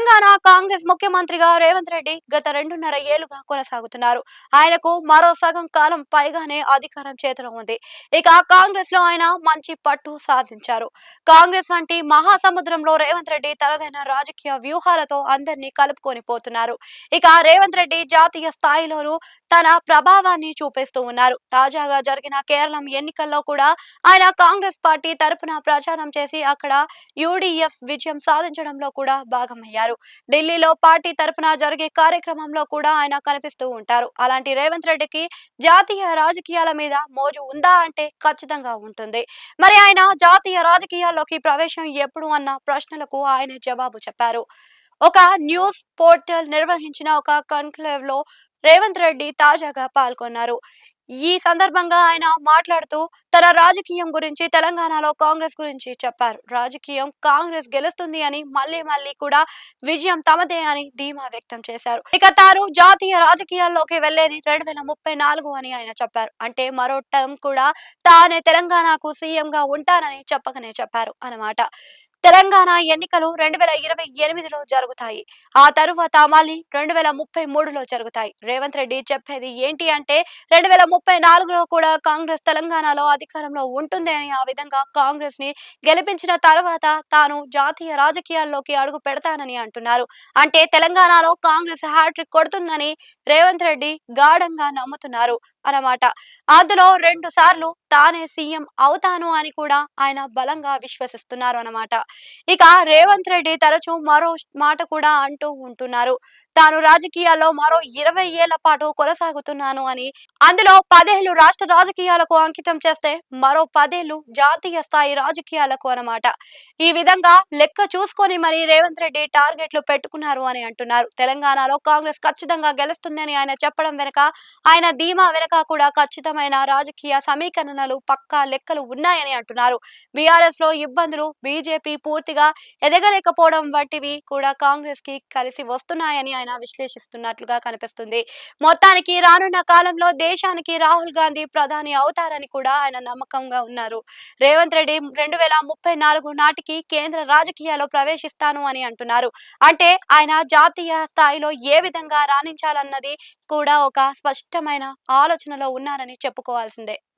తెలంగాణ కాంగ్రెస్ ముఖ్యమంత్రిగా రేవంత్ రెడ్డి గత 2.5 ఏళ్లుగా కొనసాగుతున్నారు. ఆయనకు మరో సగం కాలం పైగానే అధికారం చేతిలో ఉంది. ఇక కాంగ్రెస్ లో ఆయన మంచి పట్టు సాధించారు. కాంగ్రెస్ వంటి మహాసముద్రంలో రేవంత్ రెడ్డి తనదైన రాజకీయ వ్యూహాలతో అందరినీ కలుపుకొని పోతున్నారు. ఇక రేవంత్ రెడ్డి జాతీయ స్థాయిలోనూ తన ప్రభావాన్ని చూపిస్తూ ఉన్నారు. తాజాగా జరిగిన కేరళం ఎన్నికల్లో కూడా ఆయన కాంగ్రెస్ పార్టీ తరపున ప్రచారం చేసి అక్కడ యూడీఎఫ్ విజయం సాధించడంలో కూడా భాగమయ్యారు. ఢిల్లీలో పార్టీ తరపున జరిగే కార్యక్రమంలో కూడా ఆయన కనిపిస్తూ ఉంటారు. అలాంటి రేవంత్ రెడ్డికి జాతీయ రాజకీయాల మీద మోజు ఉందా అంటే ఖచ్చితంగా ఉంటుంది. మరి ఆయన జాతీయ రాజకీయాల్లోకి ప్రవేశం ఎప్పుడు అన్న ప్రశ్నలకు ఆయన జవాబు చెప్పారు. ఒక న్యూస్ పోర్టల్ నిర్వహించిన ఒక కన్క్లేవ్ లో రేవంత్ రెడ్డి తాజాగా పాల్గొన్నారు. ఈ సందర్భంగా ఆయన మాట్లాడుతూ తన రాజకీయం గురించి, తెలంగాణలో కాంగ్రెస్ గురించి చెప్పారు. రాజకీయం కాంగ్రెస్ గెలుస్తుంది అని, మళ్ళీ మళ్ళీ కూడా విజయం తమదే అని ధీమా వ్యక్తం చేశారు. ఇక తాను జాతీయ రాజకీయాల్లోకి వెళ్లేది 2034 అని ఆయన చెప్పారు. అంటే మరో టర్మ్ కూడా తానే తెలంగాణకు సీఎం గా ఉంటానని చెప్పకనే చెప్పారు అన్నమాట. తెలంగాణ ఎన్నికలు 2028లో జరుగుతాయి. ఆ తరువాత మళ్ళీ 2033లో జరుగుతాయి. రేవంత్ రెడ్డి చెప్పేది ఏంటి అంటే 2034లో కూడా కాంగ్రెస్ తెలంగాణలో అధికారంలో ఉంటుంది అని, ఆ విధంగా కాంగ్రెస్ ని గెలిపించిన తర్వాత తాను జాతీయ రాజకీయాల్లోకి అడుగు పెడతానని అంటున్నారు. అంటే తెలంగాణలో కాంగ్రెస్ హ్యాట్రిక్ కొడుతుందని రేవంత్ రెడ్డి గాఢంగా నమ్ముతున్నారు అన్నమాట. అందులో 2 సార్లు తానే సీఎం అవుతాను అని కూడా ఆయన బలంగా విశ్వసిస్తున్నారు అన్నమాట. ఇక రేవంత్ రెడ్డి తరచూ మరో మాట కూడా అంటూ ఉంటున్నారు. తాను రాజకీయాల్లో మరో 20 ఏళ్ల పాటు కొనసాగుతున్నాను అని, అందులో 10 ఏళ్లు రాష్ట్ర రాజకీయాలకు అంకితం చేస్తే మరో 10 ఏళ్లు జాతీయ స్థాయి రాజకీయాలకు అన్నమాట. ఈ విధంగా లెక్క చూసుకొని మరి రేవంత్ రెడ్డి టార్గెట్లు పెట్టుకున్నారు అని అంటున్నారు. తెలంగాణలో కాంగ్రెస్ ఖచ్చితంగా గెలుస్తుందని ఆయన చెప్పడం వెనుక, ఆయన ధీమా వెనుక కూడా ఖచ్చితమైన రాజకీయ సమీకరణలు, పక్కా లెక్కలు ఉన్నాయని అంటున్నారు. బీఆర్ఎస్ లో ఇబ్బందులు, బీజేపీ పూర్తిగా ఎదగలేకపోవడం వంటివి కూడా కాంగ్రెస్ కి కలిసి వస్తున్నాయని ఆయన విశ్లేషిస్తున్నట్లుగా కనిపిస్తుంది. మొత్తానికి రానున్న కాలంలో దేశానికి రాహుల్ గాంధీ ప్రధాని అవుతారని కూడా ఆయన నమ్మకంగా ఉన్నారు. రేవంత్ రెడ్డి 2034 నాటికి కేంద్ర రాజకీయాల్లో ప్రవేశిస్తాను అని అంటున్నారు. అంటే ఆయన జాతీయ స్థాయిలో ఏ విధంగా రాణించాలన్నది కూడా ఒక స్పష్టమైన ఆలోచనలో ఉన్నారని చెప్పుకోవాల్సిందే.